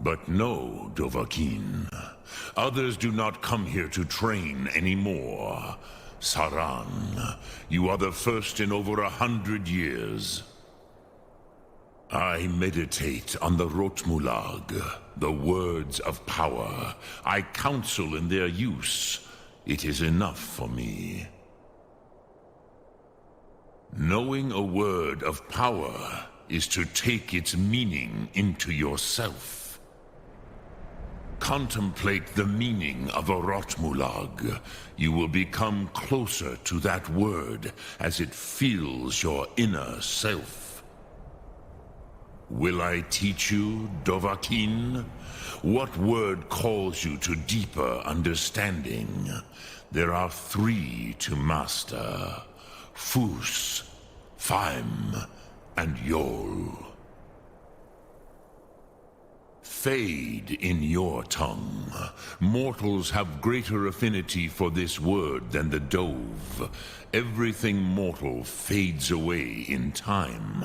But no, Dovahkiin. Others do not come here to train anymore. Saran, you are the first in over 100 years. I meditate on the Rotmulag, the words of power. I counsel in their use. It is enough for me. Knowing a word of power is to take its meaning into yourself. Contemplate the meaning of a Rotmulag. You will become closer to that word as it fills your inner self. Will I teach you, Dovahkiin? What word calls you to deeper understanding? There are 3 to master. Fus, Faim, and Yol. Fade in your tongue. Mortals have greater affinity for this word than the Dove. Everything mortal fades away in time,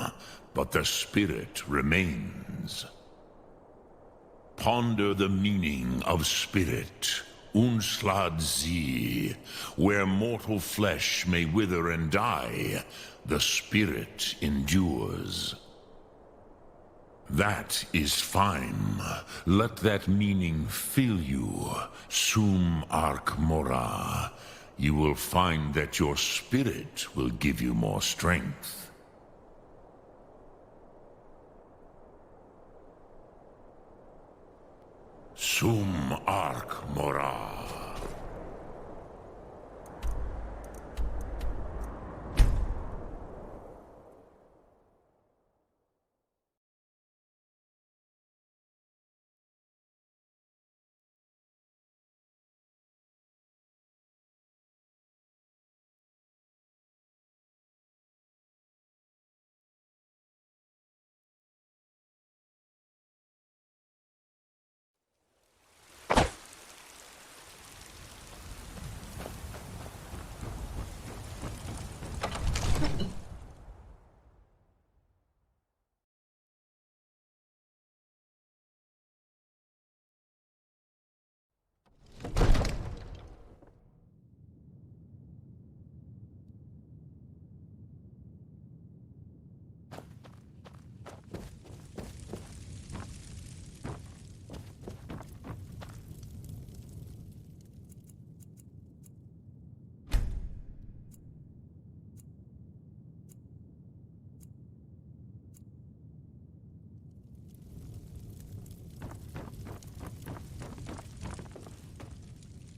but the spirit remains. Ponder the meaning of spirit. Unslad Zi, where mortal flesh may wither and die, the spirit endures. That is fine. Let that meaning fill you. Sum Ark Mora. You will find that your spirit will give you more strength. Sum Ark Mora.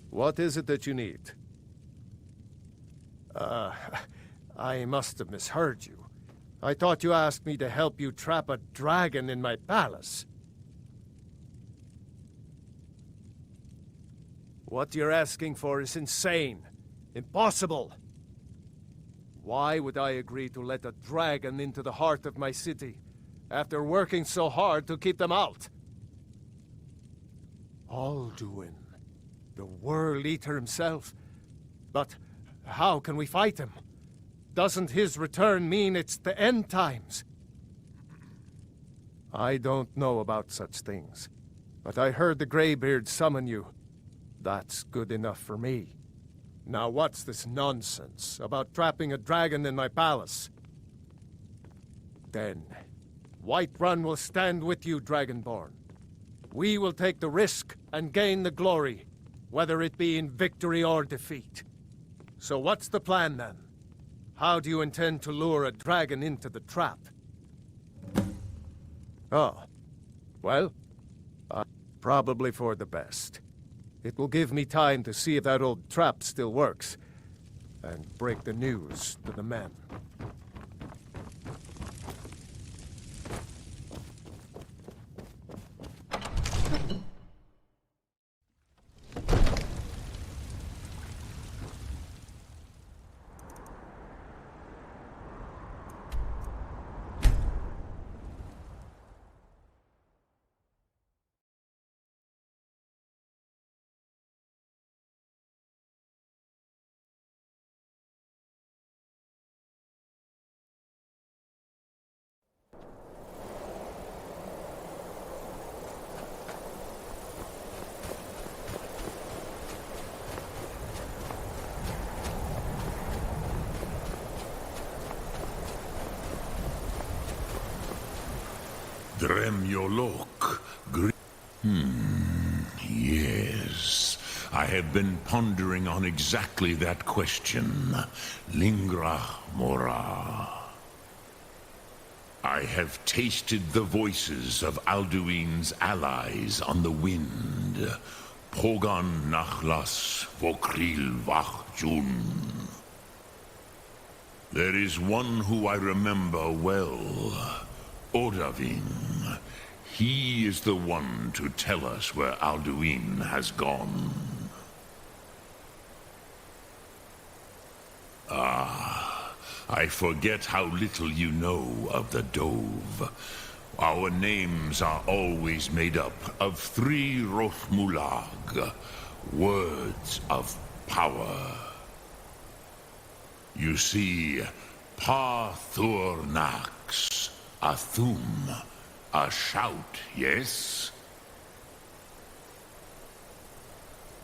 What is it that you need? I must have misheard you. I thought you asked me to help you trap a dragon in my palace. What you're asking for is insane. Impossible. Why would I agree to let a dragon into the heart of my city, after working so hard to keep them out? Alduin, the World Eater himself. But how can we fight him? Doesn't his return mean it's the end times? I don't know about such things, but I heard the Greybeard summon you. That's good enough for me. Now what's this nonsense about trapping a dragon in my palace? Then, Whiterun will stand with you, Dragonborn. We will take the risk and gain the glory, whether it be in victory or defeat. So what's the plan then? How do you intend to lure a dragon into the trap? Oh, well, probably for the best. It will give me time to see if that old trap still works, and break the news to the men. Dremyolok. Yes. I have been pondering on exactly that question. Lingra mora. I have tasted the voices of Alduin's allies on the wind. Pogan nachlas vokril vachjun. There is one who I remember well. Odaving. He is the one to tell us where Alduin has gone. I forget how little you know of the Dove. Our names are always made up of 3 Rothmulag, words of power. You see, Pathurnax, a thum, a shout, yes?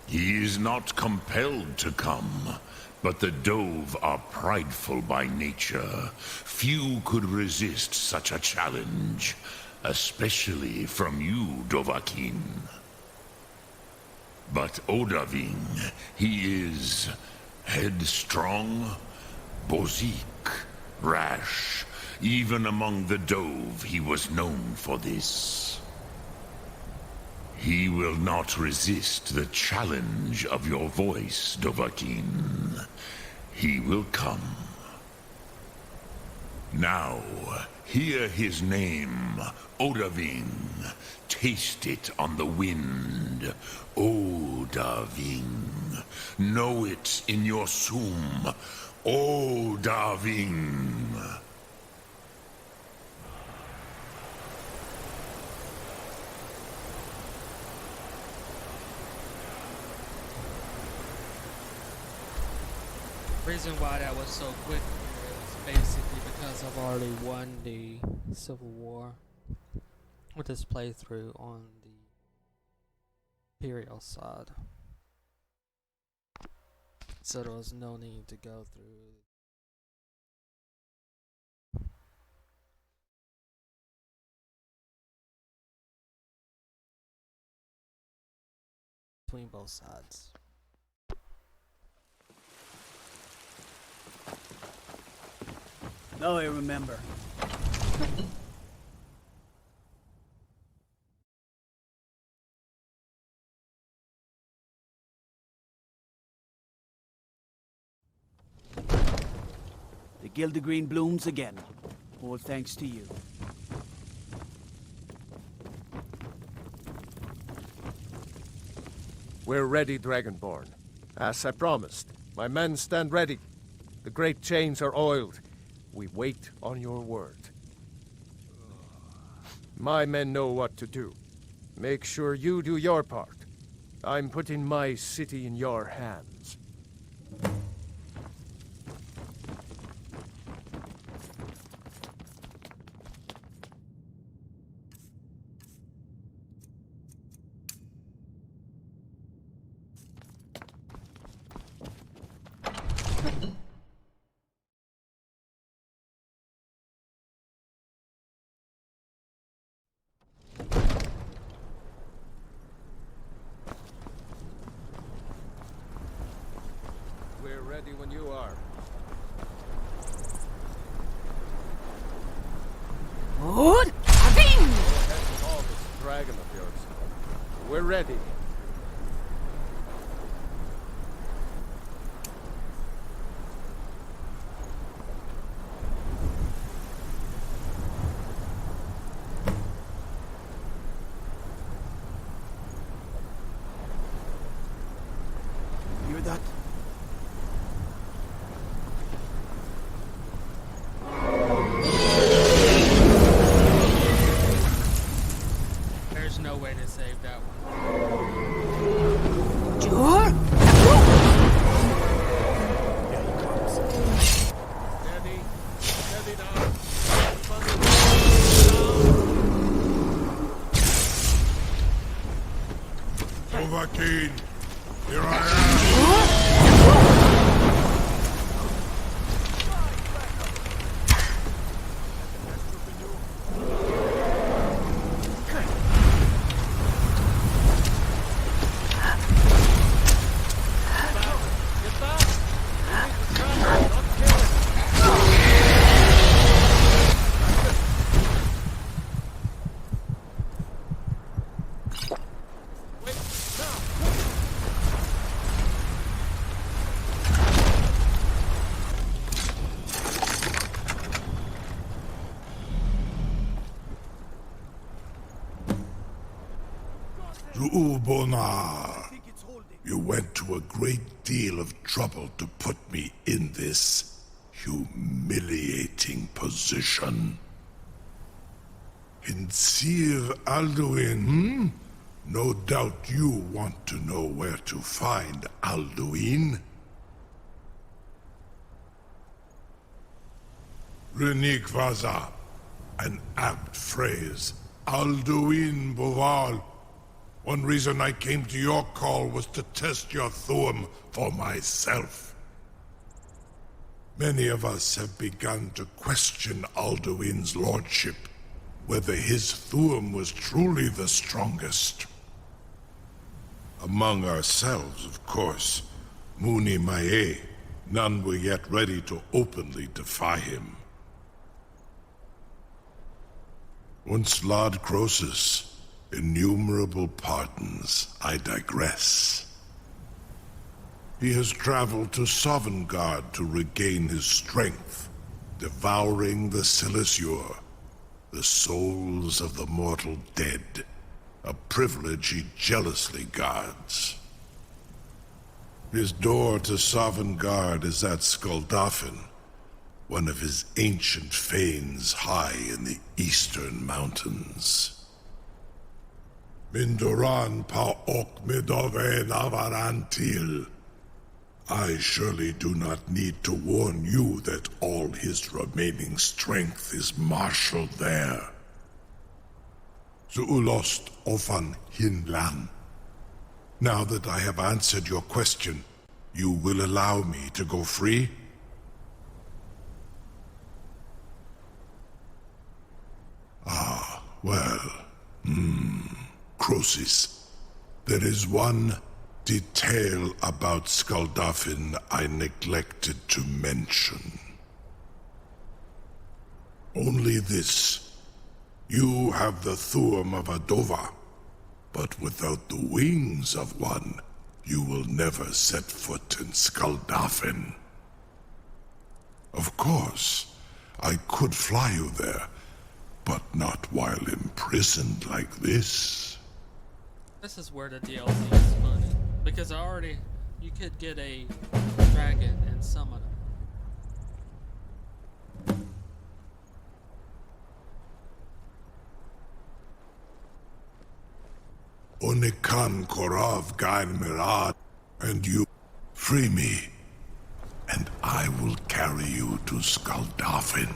He is not compelled to come. But the Dove are prideful by nature. Few could resist such a challenge, especially from you, Dovahkiin. But Odaving, he is headstrong, bozik, rash. Even among the Dove, he was known for this. He will not resist the challenge of your voice, Dovahkiin. He will come. Now, hear his name, Odaving. Taste it on the wind. Odaving. Know it in your sum. Odaving. The reason why that was so quick is basically because I've already won the Civil War with this playthrough on the Imperial side. So there was no need to go through between both sides. Now I remember. The Gildegreen blooms again. All thanks to you. We're ready, Dragonborn. As I promised, my men stand ready. The great chains are oiled. We wait on your word. My men know what to do. Make sure you do your part. I'm putting my city in your hands. We're ready when you are. Good. Go ahead and haul this dragon of yours. We're ready. Hear that? There's no way to save that one. Sure. Steady. Steady now. Dovahkiin, here I am. Zuubonar, you went to a great deal of trouble to put me in this humiliating position. Hinsir Alduin, hmm? No doubt you want to know where to find Alduin. Renik Vaza, an apt phrase. Alduin Boval. One reason I came to your call was to test your Thuum for myself. Many of us have begun to question Alduin's lordship, whether his Thuum was truly the strongest. Among ourselves, of course, Muni Mae, none were yet ready to openly defy him. Once Lord Croesus, innumerable pardons, I digress. He has traveled to Sovngarde to regain his strength, devouring the Silesur, the souls of the mortal dead, a privilege he jealously guards. His door to Sovngarde is at Skuldafn, one of his ancient fanes high in the eastern mountains. Mindoran pa ok midove navarantil. I surely do not need to warn you that all his remaining strength is marshaled there. Zuulost ofan hinlan. Now that I have answered your question, you will allow me to go free? Well, Croesus, there is one detail about Skuldafn I neglected to mention. Only this. You have the Thuum of a Dova, but without the wings of one, you will never set foot in Skuldafn. Of course, I could fly you there, but not while imprisoned like this. This is where the DLC is funny. Because you could get a dragon and summon him. Onikan Korav Gain Mirad, and you free me, and I will carry you to Skuldafn.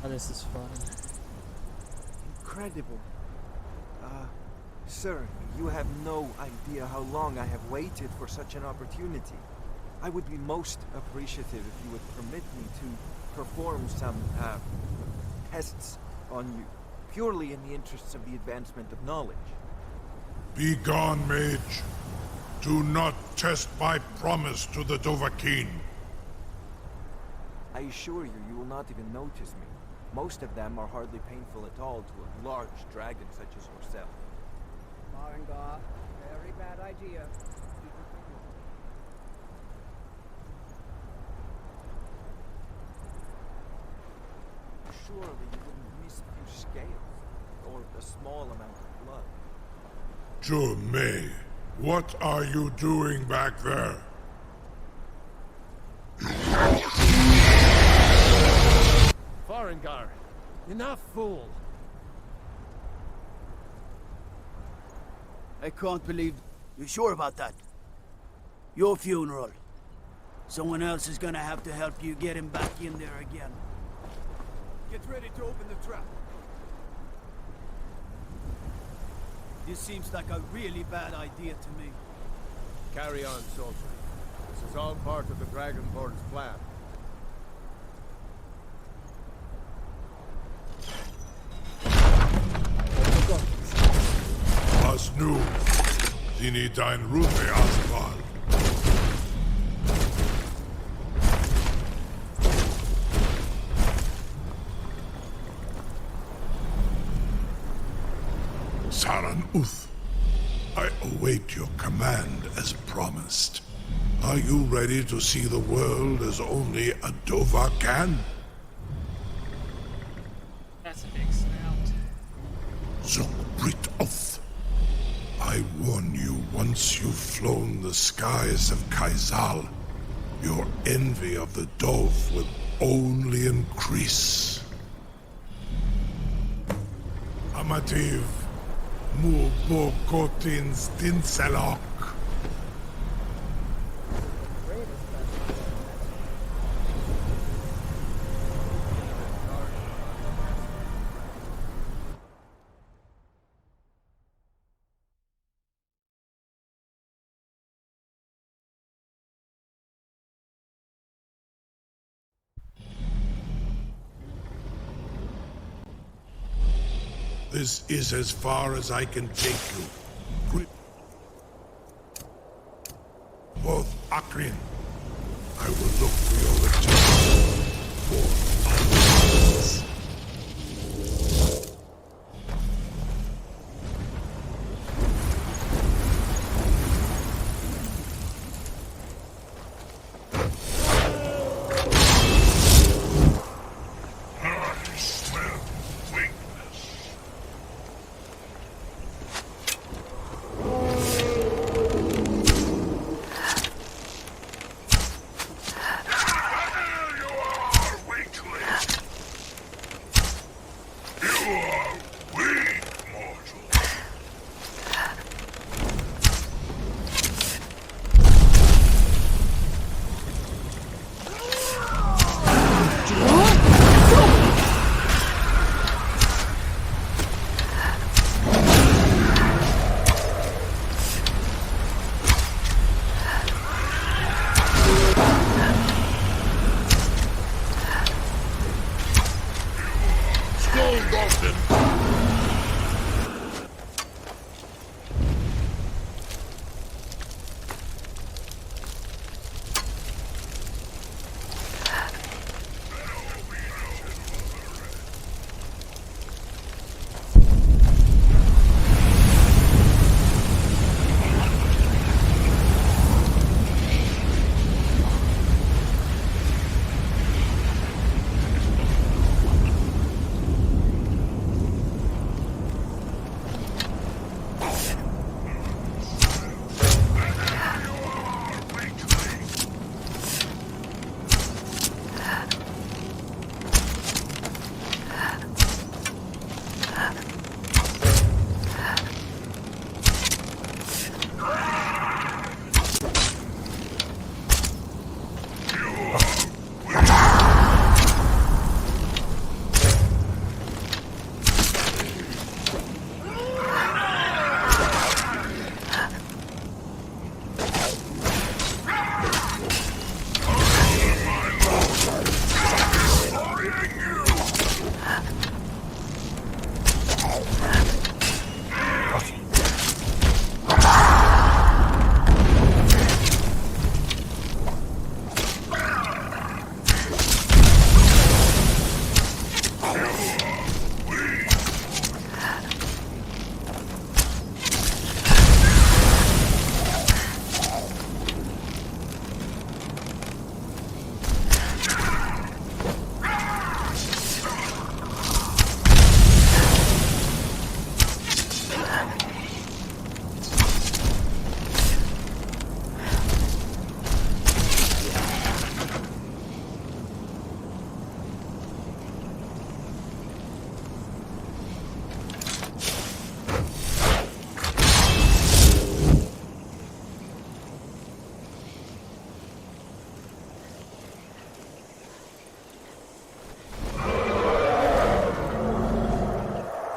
Oh, this is funny. Incredible. Sir, you have no idea how long I have waited for such an opportunity. I would be most appreciative if you would permit me to perform some, tests on you, purely in the interests of the advancement of knowledge. Be gone, mage. Do not test my promise to the Dovahkiin. I assure you, you will not even notice me. Most of them are hardly painful at all to a large dragon such as yourself. Marengar, very bad idea. Surely you wouldn't miss a few scales, or a small amount of blood. May, what are you doing back there? Farengar, enough, fool! I can't believe... You sure about that? Your funeral. Someone else is gonna have to help you get him back in there again. Get ready to open the trap. This seems like a really bad idea to me. Carry on, soldier. This is all part of the Dragonborn's plan. As nu, Dini dein Rufe Asval. Saran Uth, I await your command as promised. Are you ready to see the world as only a Dova can? That's a big snout. Zugbrit off. I warn you, once you've flown the skies of Kaizal, your envy of the Dove will only increase. Amativ, mu bokotin stinselok. This is as far as I can take you. Grip. Both Akrin. I will look for your return. For others.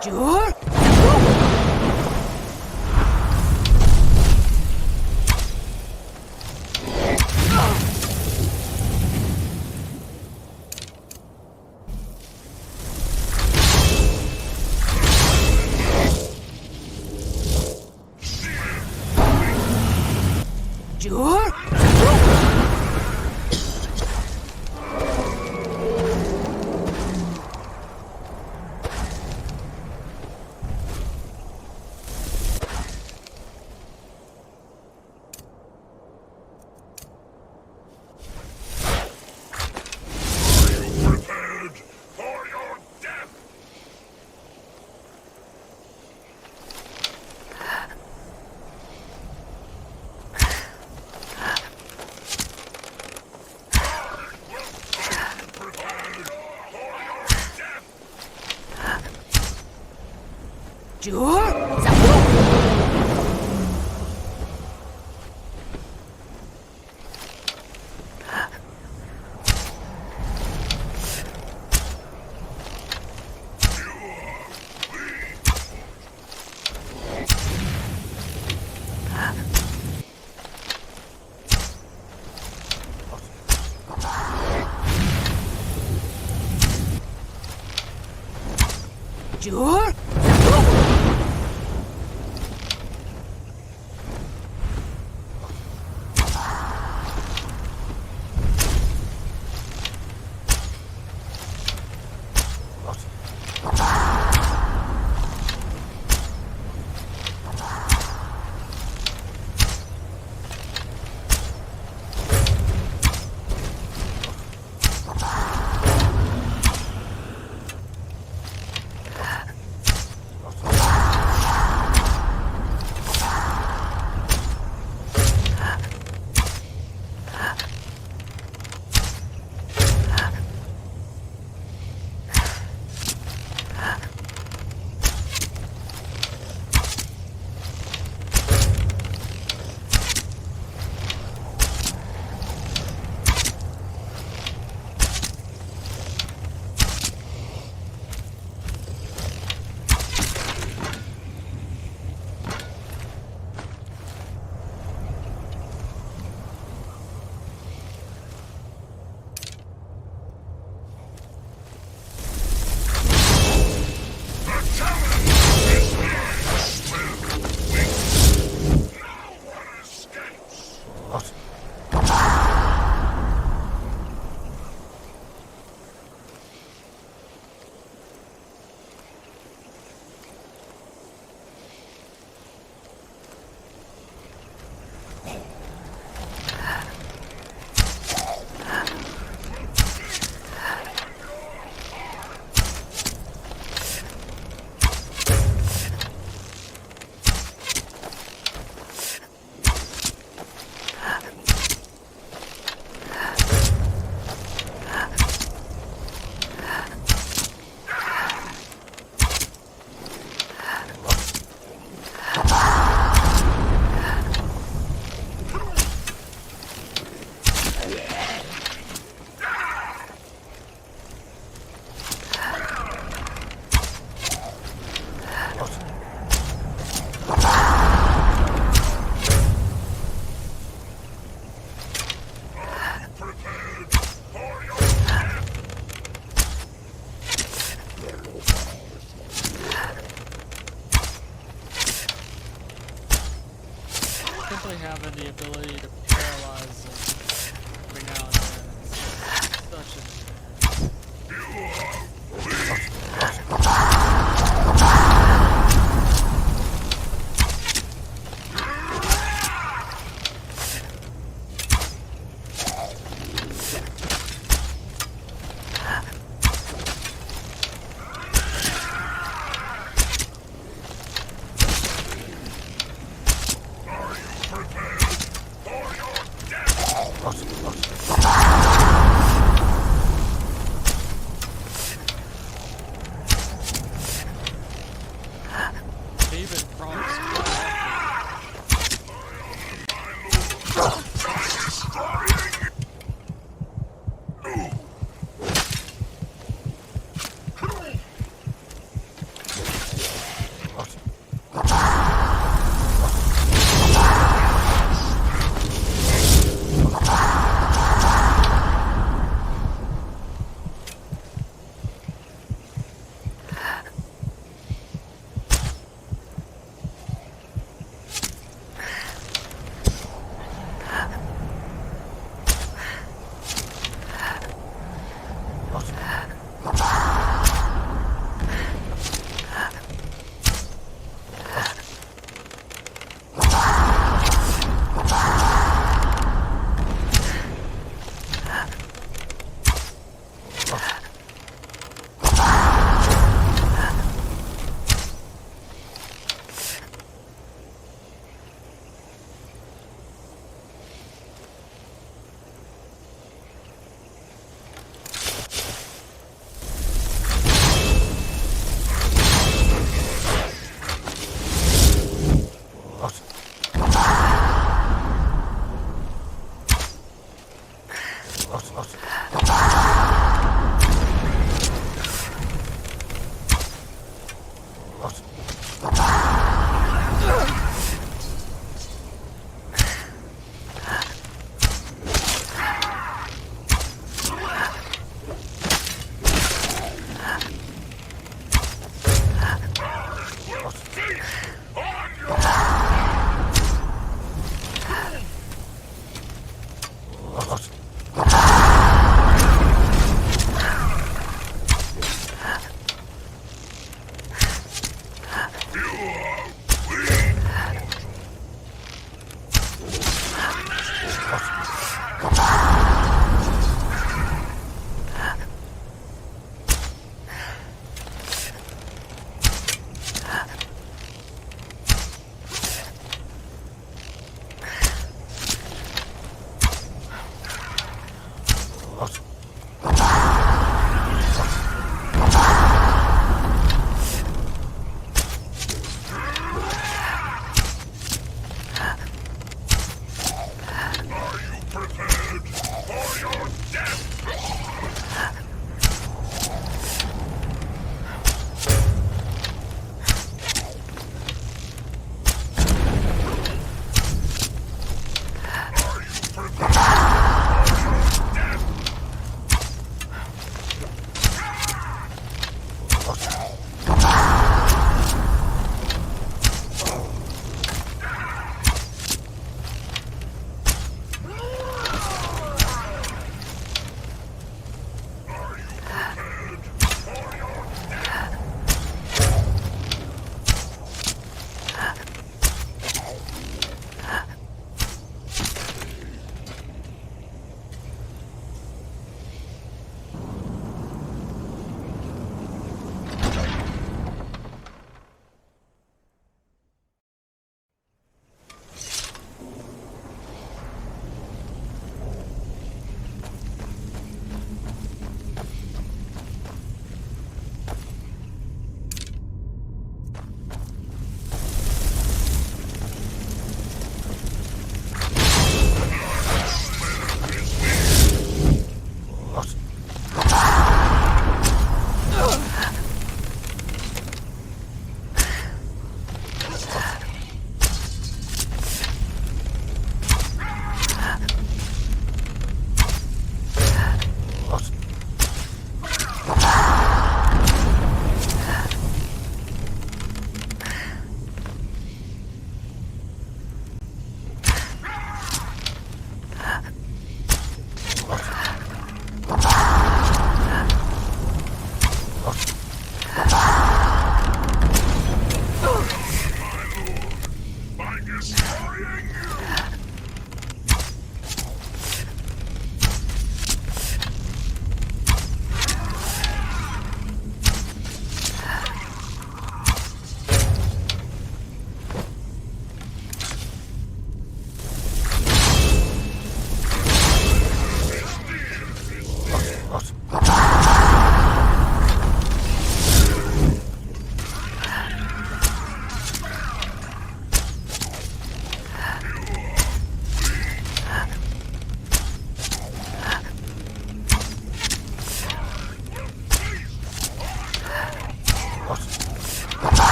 Sure. Sure. Simply having the ability to paralyze them every now and then is such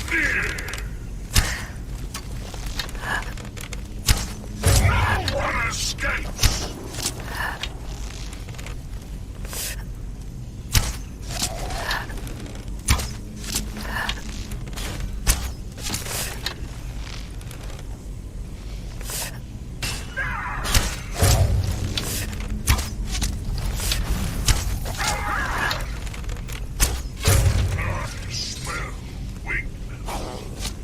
No one escapes! I smell weakness.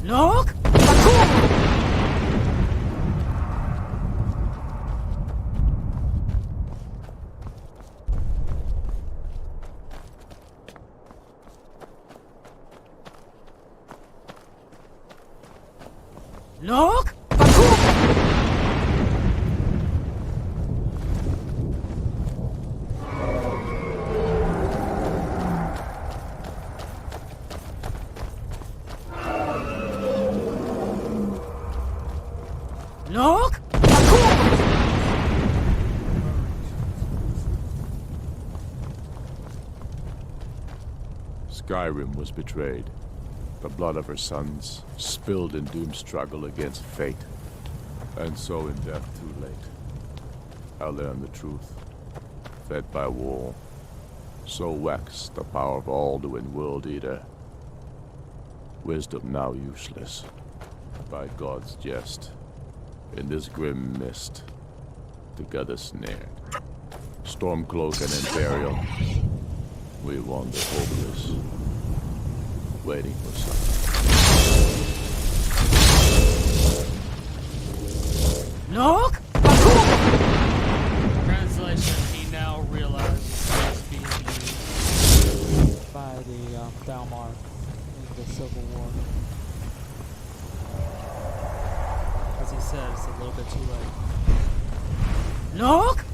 Look! Look! Look! Skyrim was betrayed. The blood of her sons spilled in doomed struggle against fate. And so in death too late, I learned the truth. Fed by war, so waxed the power of Alduin World Eater. Wisdom now useless, by God's jest. In this grim mist, together snared. Stormcloak and Imperial, we wander hopeless, waiting for something. Look! Translation, he now realizes he's being used by the Altmer in the Civil War. As he said, it's a little bit too late. Look!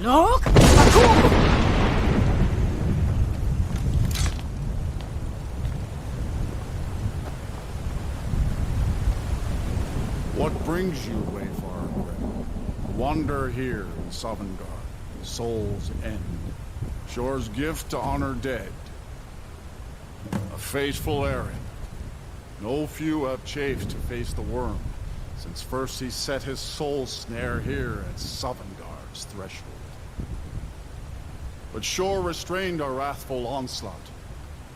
Look! What brings you, Wayfarer? Wander here in Sovngarde, Soul's End. Shore's gift to honor dead. A fateful errand. No few have chafed to face the worm, since first he set his soul snare here at Sovngarde's threshold. But Shore restrained our wrathful onslaught.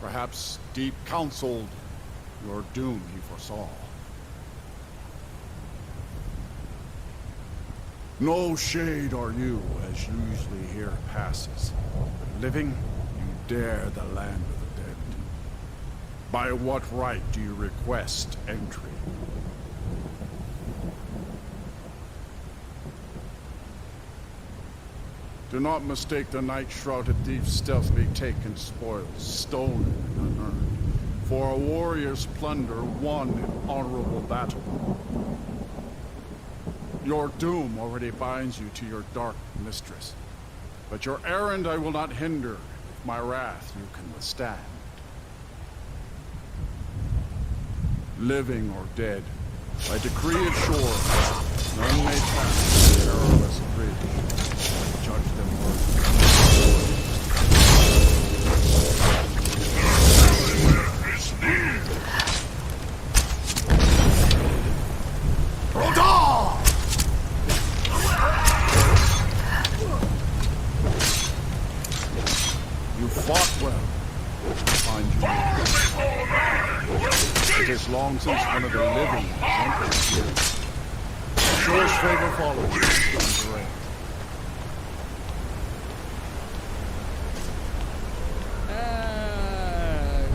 Perhaps deep counseled your doom he foresaw. No shade are you, as usually here passes. But living, you dare the land of the dead. By what right do you request entry? Do not mistake the night-shrouded thief's stealthily taken spoils, stolen and unearned, for a warrior's plunder won in honorable battle. Your doom already binds you to your dark mistress. But your errand I will not hinder, if my wrath you can withstand. Living or dead, by decree of Shore, none may pass the perilous bridge. I judge them worthy. You fought well. Find you. It is long since one of the living has entered here. Shore's favor follows. Under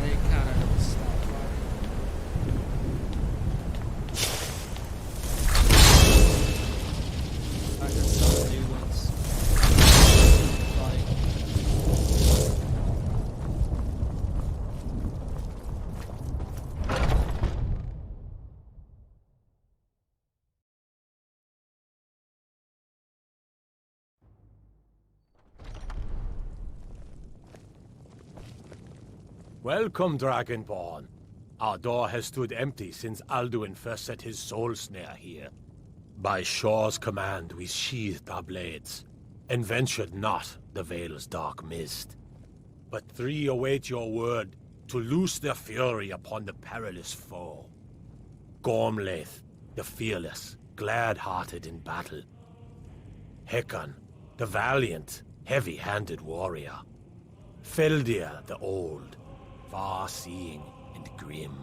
They kind of stopped fighting. I just saw the new ones. Welcome, Dragonborn. Our door has stood empty since Alduin first set his soul snare here. By Shore's command, we sheathed our blades, and ventured not the Vale's dark mist. But three await your word to loose their fury upon the perilous foe. Gormlaith, the fearless, glad-hearted in battle. Hekon, the valiant, heavy-handed warrior. Feldir, the old, far-seeing and grim.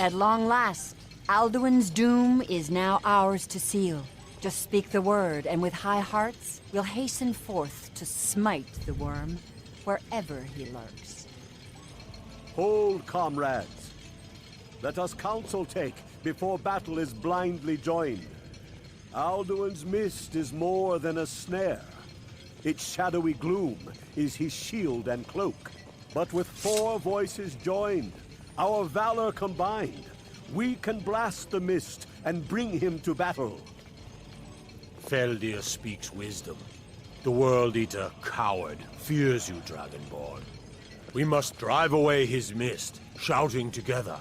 At long last, Alduin's doom is now ours to seal. Just speak the word, and with high hearts, we'll hasten forth to smite the worm wherever he lurks. Hold, comrades. Let us counsel take before battle is blindly joined. Alduin's mist is more than a snare. Its shadowy gloom is his shield and cloak. But with 4 voices joined, our valor combined, we can blast the mist and bring him to battle. Feldir speaks wisdom. The World Eater, coward, fears you, Dragonborn. We must drive away his mist, shouting together,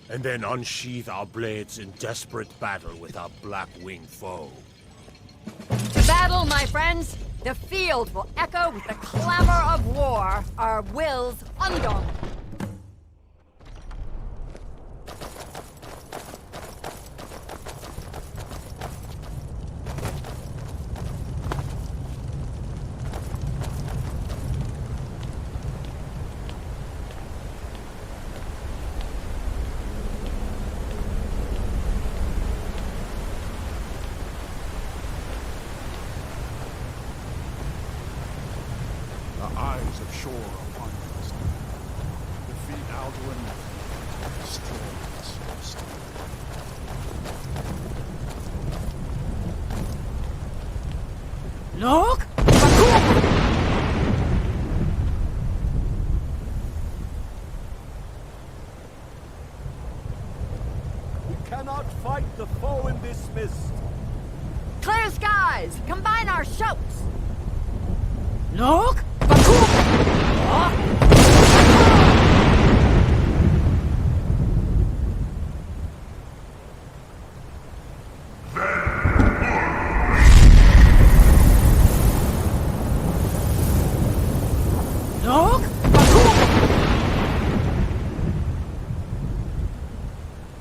and then unsheath our blades in desperate battle with our black-winged foe. To battle, my friends! The field will echo with the clamor of war, our wills undaunted. The eyes of Shore upon us. Defeat Alduin, destroy this steel. Look! We cannot fight the foe in this mist. Clear skies! Combine our shouts! Look! Look!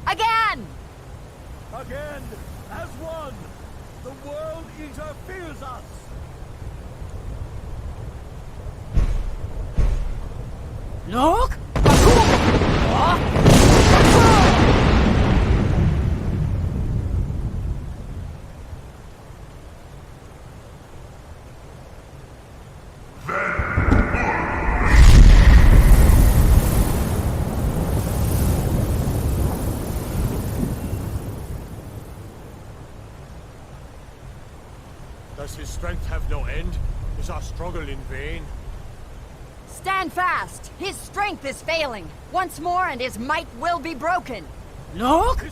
Again! Again, as one, the World Eater fears us. Look! Does his strength have no end? Is our struggle in vain? Stand fast! His strength is failing. Once more and his might will be broken. Look!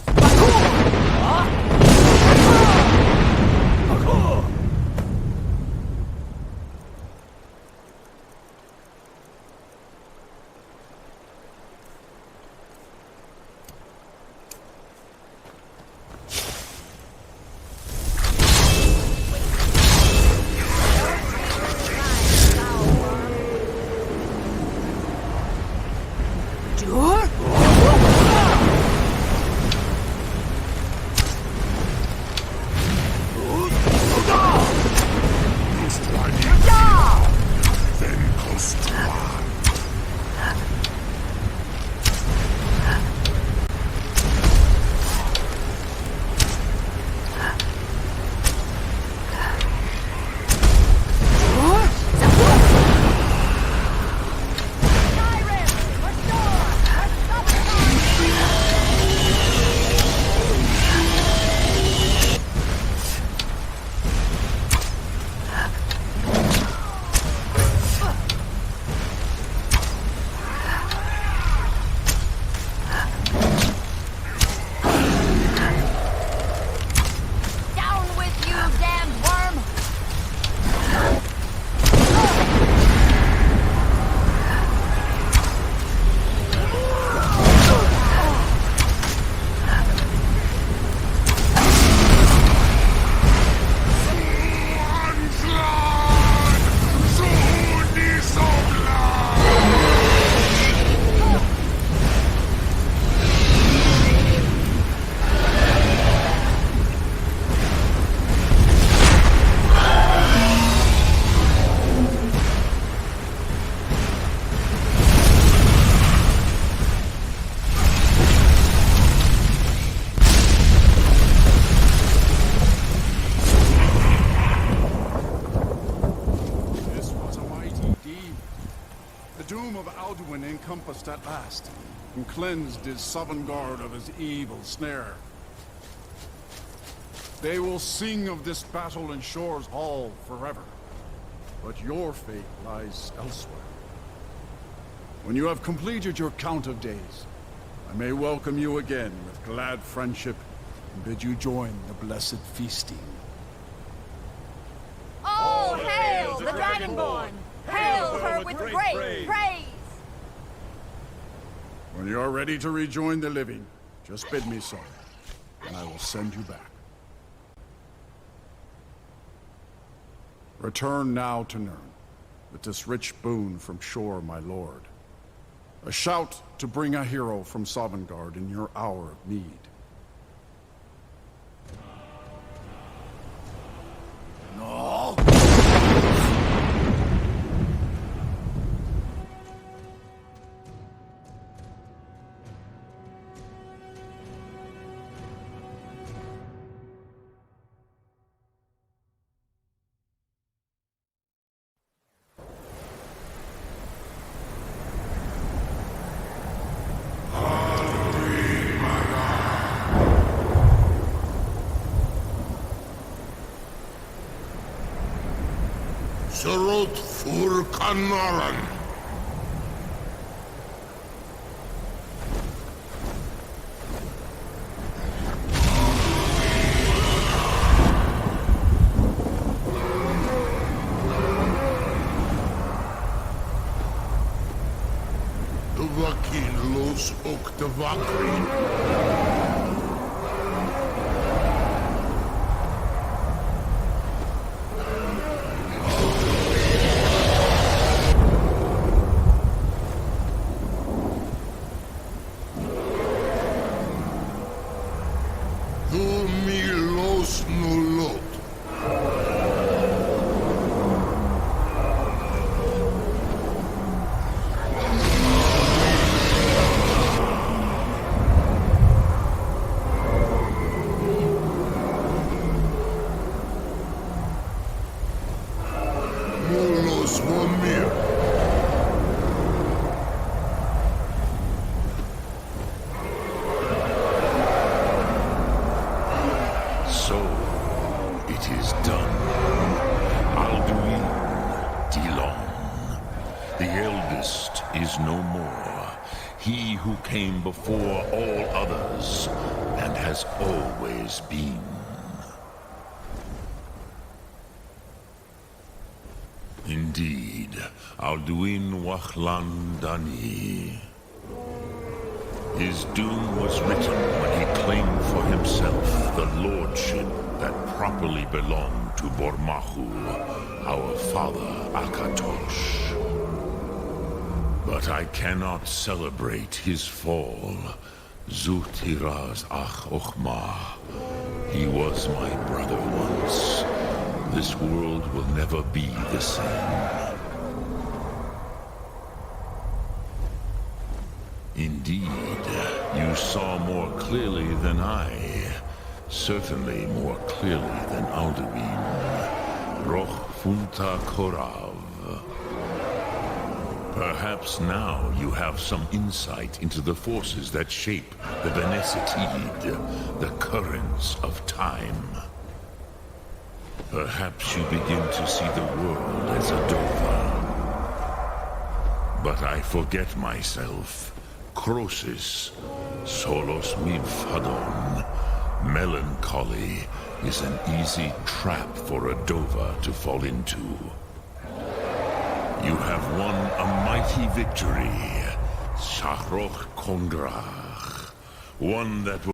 encompassed at last, and cleansed his Sovngarde of his evil snare. They will sing of this battle in Shore's Hall forever, but your fate lies elsewhere. When you have completed your count of days, I may welcome you again with glad friendship and bid you join the blessed feasting. All hail the Dragonborn! Hail her with great praise! When you are ready to rejoin the living, just bid me so, and I will send you back. Return now to Nirn, with this rich boon from Shore, my lord. A shout to bring a hero from Sovngarde in your hour of need. No! Surot fur Kanaran. Vakin los Oktavakrin. Came before all others, and has always been. Indeed, Alduin Wachlan Dani. His doom was written when he claimed for himself the lordship that properly belonged to Bormahu, our father Akatosh. But I cannot celebrate his fall. Zutiraz Ach Ochma. He was my brother once. This world will never be the same. Indeed, you saw more clearly than I. Certainly more clearly than Alduin. Roch Funta Korav. Perhaps now you have some insight into the forces that shape the Benesitid, the currents of time. Perhaps you begin to see the world as a Dova. But I forget myself. Crosis, solos mifadon. Melancholy is an easy trap for a Dova to fall into. You have won a mighty victory, Shahroch Kongrach, one that will